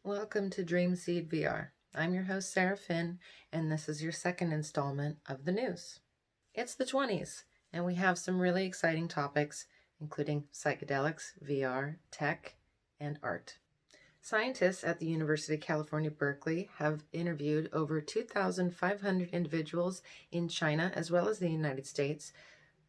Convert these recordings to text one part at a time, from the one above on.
Welcome to Dreamseed VR. I'm your host, Sarah Finn, and this is your second installment of the news. It's the 20s, and we have some really exciting topics, including psychedelics, VR, tech, and art. Scientists at the University of California, Berkeley have interviewed over 2,500 individuals in China as well as the United States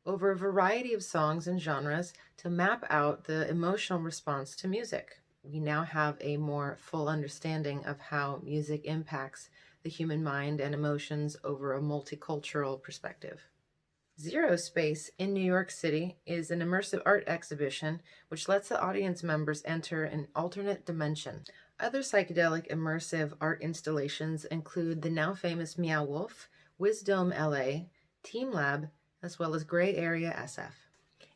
over a variety of songs and genres to map out the emotional response to music. We now have a more full understanding of how music impacts the human mind and emotions over a multicultural perspective. Zero Space in New York City is an immersive art exhibition which lets the audience members enter an alternate dimension. Other psychedelic immersive art installations include the now famous Meow Wolf, Wisdom LA, Team Lab, as well as Gray Area SF.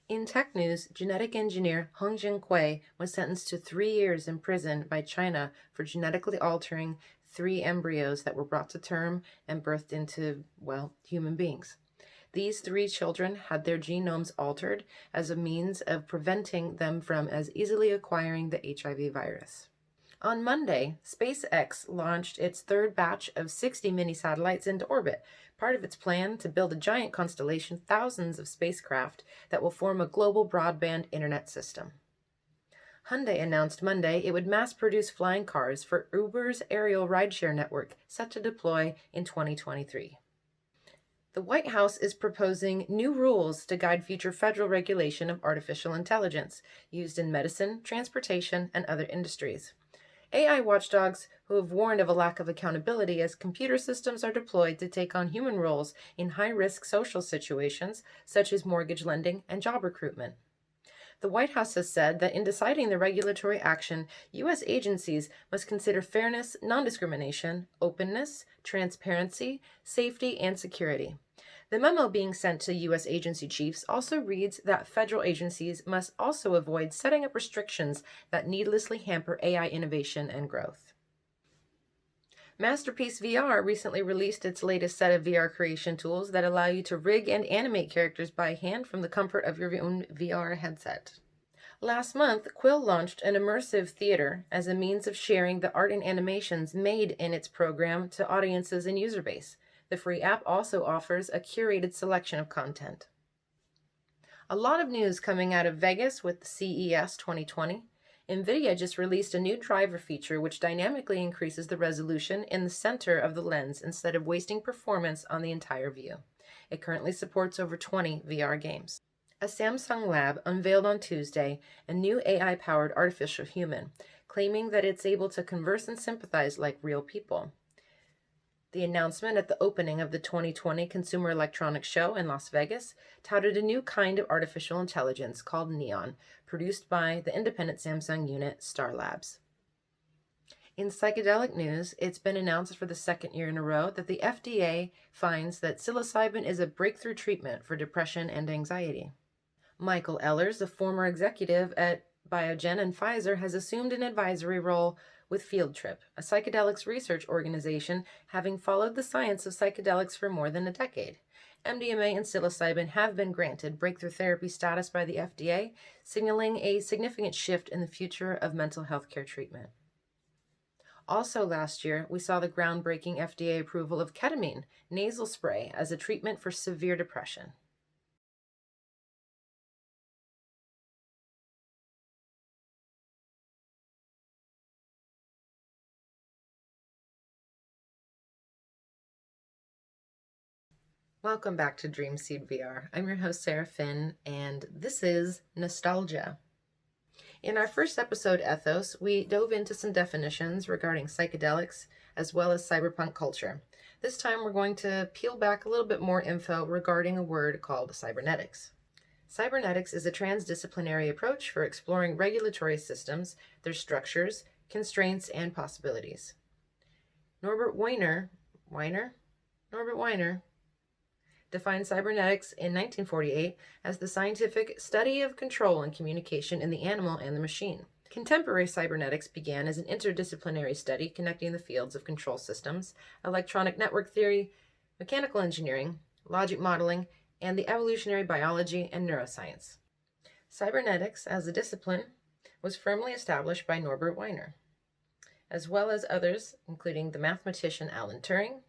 In tech news, genetic engineer Heng Jinghui was sentenced to 3 years in prison by China for genetically altering 3 embryos that were brought to term and birthed into, human beings. These 3 children had their genomes altered as a means of preventing them from as easily acquiring the HIV virus. On Monday, SpaceX launched its third batch of 60 mini-satellites into orbit, part of its plan to build a giant constellation, thousands of spacecraft that will form a global broadband internet system. Hyundai announced Monday it would mass-produce flying cars for Uber's aerial rideshare network, set to deploy in 2023. The White House is proposing new rules to guide future federal regulation of artificial intelligence used in medicine, transportation, and other industries. AI watchdogs who have warned of a lack of accountability as computer systems are deployed to take on human roles in high-risk social situations such as mortgage lending and job recruitment. The White House has said that in deciding the regulatory action, U.S. agencies must consider fairness, non-discrimination, openness, transparency, safety, and security. The memo being sent to U.S. agency chiefs also reads that federal agencies must also avoid setting up restrictions that needlessly hamper AI innovation and growth. Masterpiece VR recently released its latest set of VR creation tools that allow you to rig and animate characters by hand from the comfort of your own VR headset. Last month, Quill launched an immersive theater as a means of sharing the art and animations made in its program to audiences and user base. The free app also offers a curated selection of content. A lot of news coming out of Vegas with the CES 2020. NVIDIA just released a new driver feature which dynamically increases the resolution in the center of the lens instead of wasting performance on the entire view. It currently supports over 20 VR games. A Samsung lab unveiled on Tuesday a new AI-powered artificial human, claiming that it's able to converse and sympathize like real people. The announcement at the opening of the 2020 Consumer Electronics Show in Las Vegas touted a new kind of artificial intelligence called Neon, produced by the independent Samsung unit Star Labs. In psychedelic news, it's been announced for the second year in a row that the FDA finds that psilocybin is a breakthrough treatment for depression and anxiety. Michael Ehlers, a former executive at Biogen and Pfizer, has assumed an advisory role with Field Trip, a psychedelics research organization having followed the science of psychedelics for more than a decade. MDMA and psilocybin have been granted breakthrough therapy status by the FDA, signaling a significant shift in the future of mental health care treatment. Also last year, we saw the groundbreaking FDA approval of ketamine nasal spray as a treatment for severe depression. Welcome back to Dreamseed VR. I'm your host, Sarah Finn, and this is Nostalgia. In our first episode, Ethos, we dove into some definitions regarding psychedelics as well as cyberpunk culture. This time we're going to peel back a little bit more info regarding a word called cybernetics. Cybernetics is a transdisciplinary approach for exploring regulatory systems, their structures, constraints, and possibilities. Norbert Wiener defined cybernetics in 1948 as the scientific study of control and communication in the animal and the machine. Contemporary cybernetics began as an interdisciplinary study connecting the fields of control systems, electronic network theory, mechanical engineering, logic modeling, and the evolutionary biology and neuroscience. Cybernetics as a discipline was firmly established by Norbert Wiener. as well as others, including the mathematician Alan Turing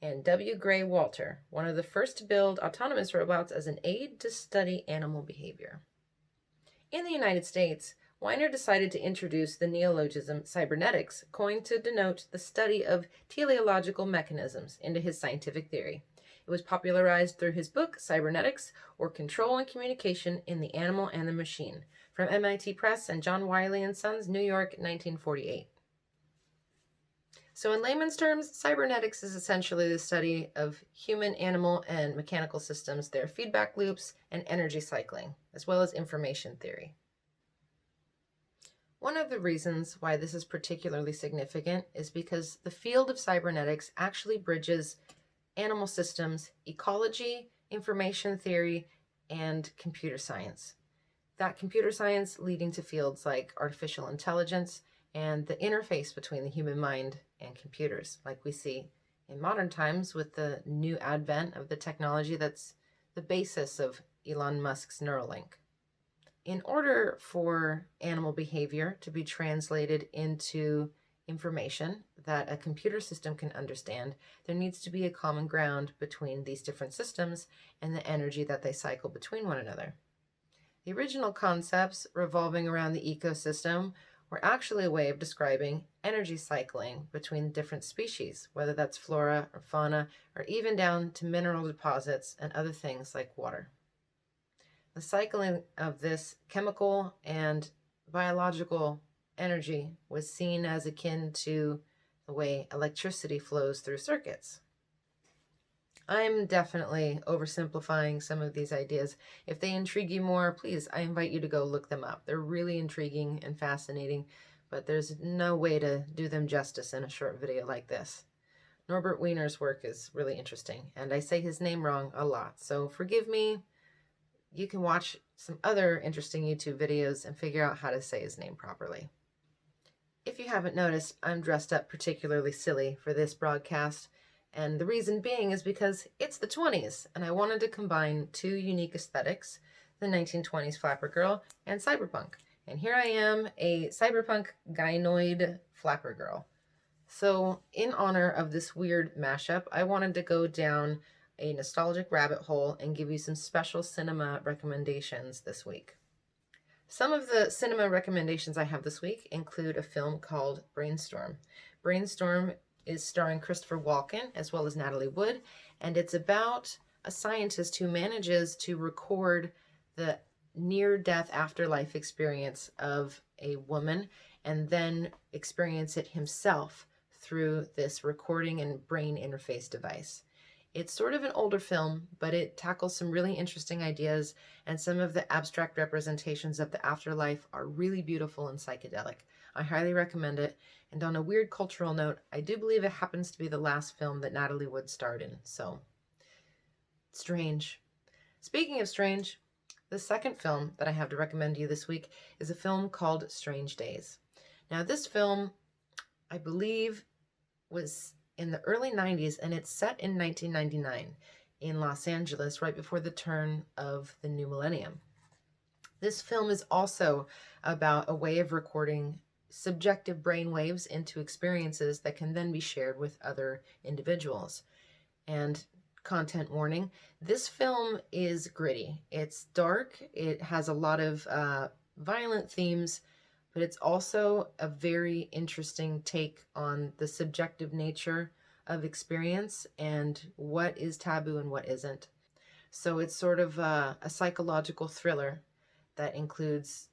and W. Gray Walter, one of the first to build autonomous robots as an aid to study animal behavior. In the United States, Weiner decided to introduce the neologism cybernetics, coined to denote the study of teleological mechanisms, into his scientific theory. It was popularized through his book, Cybernetics, or Control and Communication in the Animal and the Machine, from MIT Press and John Wiley & Sons, New York, 1948. So in layman's terms, cybernetics is essentially the study of human, animal, and mechanical systems, their feedback loops, and energy cycling, as well as information theory. One of the reasons why this is particularly significant is because the field of cybernetics actually bridges animal systems, ecology, information theory, and computer science. That computer science leading to fields like artificial intelligence and the interface between the human mind and computers, like we see in modern times with the new advent of the technology that's the basis of Elon Musk's Neuralink. In order for animal behavior to be translated into information that a computer system can understand, there needs to be a common ground between these different systems and the energy that they cycle between one another. The original concepts revolving around the ecosystem were actually a way of describing energy cycling between different species, whether that's flora or fauna, or even down to mineral deposits and other things like water. The cycling of this chemical and biological energy was seen as akin to the way electricity flows through circuits. I'm definitely oversimplifying some of these ideas. If they intrigue you more, please, I invite you to go look them up. They're really intriguing and fascinating, but there's no way to do them justice in a short video like this. Norbert Wiener's work is really interesting, and I say his name wrong a lot, so forgive me. You can watch some other interesting YouTube videos and figure out how to say his name properly. If you haven't noticed, I'm dressed up particularly silly for this broadcast, and the reason being is because it's the 20s, and I wanted to combine two unique aesthetics, the 1920s flapper girl and cyberpunk. And here I am, a cyberpunk gynoid flapper girl. So in honor of this weird mashup, I wanted to go down a nostalgic rabbit hole and give you some special cinema recommendations this week. Some of the cinema recommendations I have this week include a film called Brainstorm. Brainstorm is starring Christopher Walken as well as Natalie Wood, and it's about a scientist who manages to record the near-death afterlife experience of a woman and then experience it himself through this recording and brain interface device. It's sort of an older film, but it tackles some really interesting ideas, and some of the abstract representations of the afterlife are really beautiful and psychedelic. I highly recommend it, and on a weird cultural note, I do believe it happens to be the last film that Natalie Wood starred in, so strange. Speaking of strange, the second film that I have to recommend to you this week is a film called Strange Days. Now this film, I believe, was in the early 90s, and it's set in 1999 in Los Angeles, right before the turn of the new millennium. This film is also about a way of recording subjective brain waves into experiences that can then be shared with other individuals. And content warning, this film is gritty. It's dark, it has a lot of violent themes, but it's also a very interesting take on the subjective nature of experience and what is taboo and what isn't. So it's sort of a psychological thriller that includes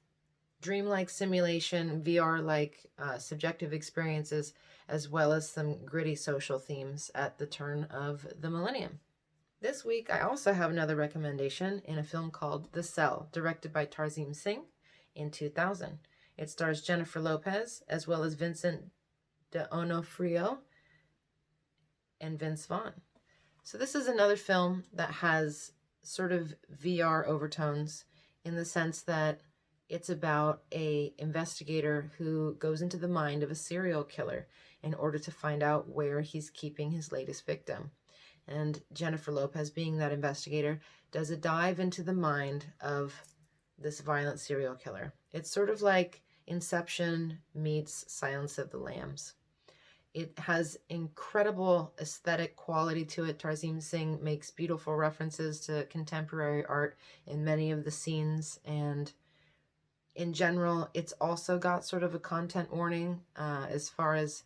dreamlike simulation, VR-like subjective experiences, as well as some gritty social themes at the turn of the millennium. This week, I also have another recommendation in a film called The Cell, directed by Tarzim Singh in 2000. It stars Jennifer Lopez, as well as Vincent D'Onofrio and Vince Vaughn. So this is another film that has sort of VR overtones in the sense that it's about an investigator who goes into the mind of a serial killer in order to find out where he's keeping his latest victim. And Jennifer Lopez, being that investigator, does a dive into the mind of this violent serial killer. It's sort of like Inception meets Silence of the Lambs. It has incredible aesthetic quality to it. Tarzim Singh makes beautiful references to contemporary art in many of the scenes, and in general, it's also got sort of a content warning as far as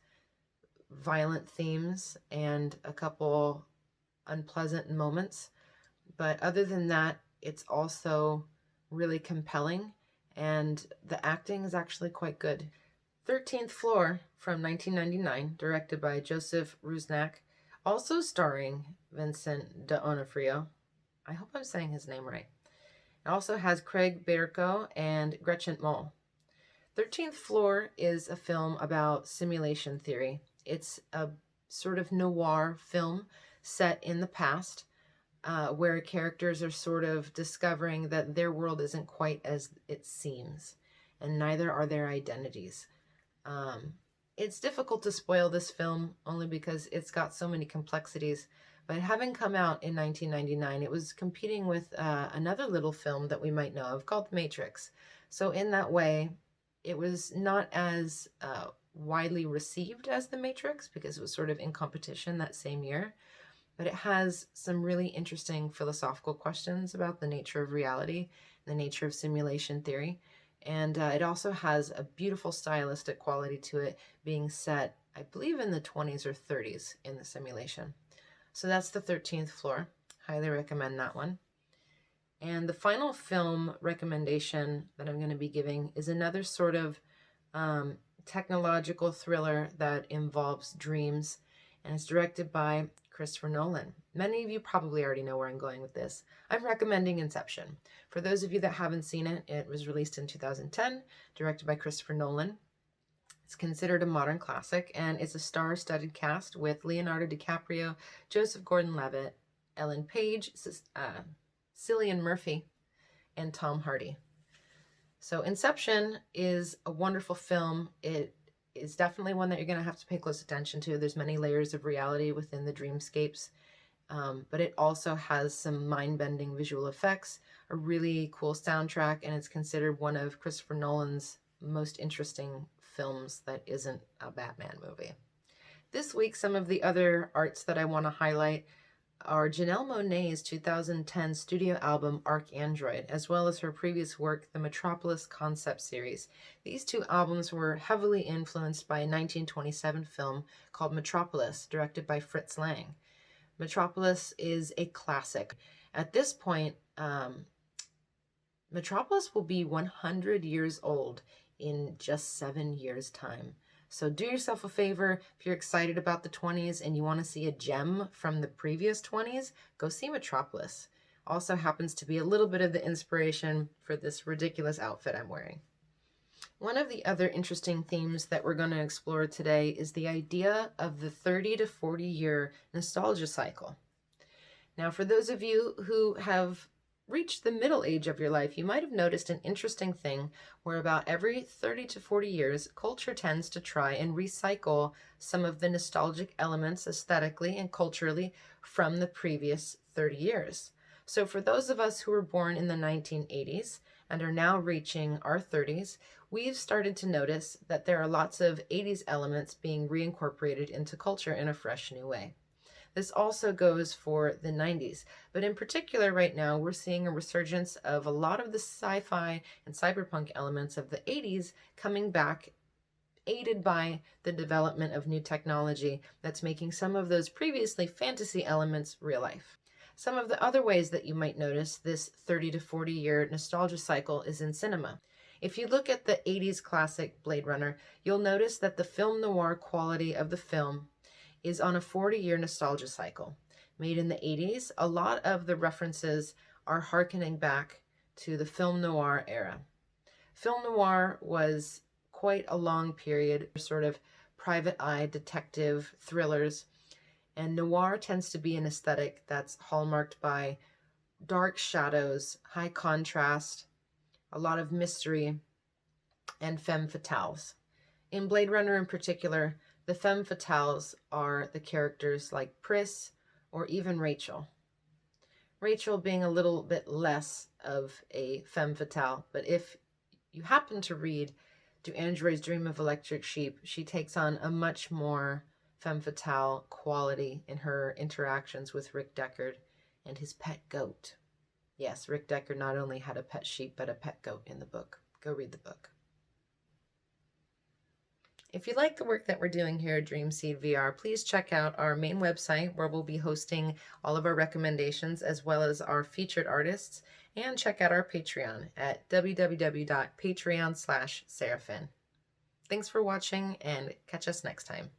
violent themes and a couple unpleasant moments. But other than that, it's also really compelling, and the acting is actually quite good. 13th Floor from 1999, directed by Joseph Rusnak, also starring Vincent D'Onofrio. I hope I'm saying his name right. It also has Craig Bierko and Gretchen Mol. 13th Floor is a film about simulation theory. It's a sort of noir film set in the past, where characters are sort of discovering that their world isn't quite as it seems, and neither are their identities. It's difficult to spoil this film only because it's got so many complexities, but having come out in 1999, it was competing with another little film that we might know of called Matrix. So in that way, it was not as widely received as The Matrix because it was sort of in competition that same year, but it has some really interesting philosophical questions about the nature of reality, the nature of simulation theory. And it also has a beautiful stylistic quality to it, being set, I believe, in the 20s or 30s in the simulation. So that's the 13th Floor. Highly recommend that one. And the final film recommendation that I'm going to be giving is another sort of technological thriller that involves dreams, and it's directed by Christopher Nolan. Many of you probably already know where I'm going with this. I'm recommending Inception. For those of you that haven't seen it, it was released in 2010, directed by Christopher Nolan. It's considered a modern classic, and it's a star-studded cast with Leonardo DiCaprio, Joseph Gordon-Levitt, Ellen Page, Cillian Murphy, and Tom Hardy. So Inception is a wonderful film. It is definitely one that you're going to have to pay close attention to. There's many layers of reality within the dreamscapes, but it also has some mind-bending visual effects, a really cool soundtrack, and it's considered one of Christopher Nolan's most interesting films that isn't a Batman movie. This week, some of the other arts that I want to highlight are Janelle Monáe's 2010 studio album Arcandroid, as well as her previous work, the Metropolis concept series. These two albums were heavily influenced by a 1927 film called Metropolis, directed by Fritz Lang. Metropolis is a classic. At this point, Metropolis will be 100 years old in just 7 years' time. So do yourself a favor, if you're excited about the 20s and you want to see a gem from the previous 20s, go see Metropolis. Also happens to be a little bit of the inspiration for this ridiculous outfit I'm wearing. One of the other interesting themes that we're going to explore today is the idea of the 30 to 40 year nostalgia cycle. Now, for those of you who have reached the middle age of your life, you might have noticed an interesting thing where about every 30 to 40 years, culture tends to try and recycle some of the nostalgic elements aesthetically and culturally from the previous 30 years. So for those of us who were born in the 1980s and are now reaching our 30s, we've started to notice that there are lots of 80s elements being reincorporated into culture in a fresh new way. This also goes for the 90s, but in particular right now we're seeing a resurgence of a lot of the sci-fi and cyberpunk elements of the 80s coming back, aided by the development of new technology that's making some of those previously fantasy elements real life. Some of the other ways that you might notice this 30 to 40 year nostalgia cycle is in cinema. If you look at the 80s classic Blade Runner, you'll notice that the film noir quality of the film is on a 40-year nostalgia cycle. Made in the 80s, a lot of the references are hearkening back to the film noir era. Film noir was quite a long period, sort of private eye detective thrillers, and noir tends to be an aesthetic that's hallmarked by dark shadows, high contrast, a lot of mystery, and femme fatales. In Blade Runner in particular, the femme fatales are the characters like Pris or even Rachel. Rachel being a little bit less of a femme fatale, but if you happen to read Do Androids Dream of Electric Sheep? She takes on a much more femme fatale quality in her interactions with Rick Deckard and his pet goat. Yes, Rick Deckard not only had a pet sheep, but a pet goat in the book. Go read the book. If you like the work that we're doing here at Dreamseed VR, please check out our main website where we'll be hosting all of our recommendations as well as our featured artists, and check out our Patreon at www.patreon.com/Seraphin. Thanks for watching and catch us next time.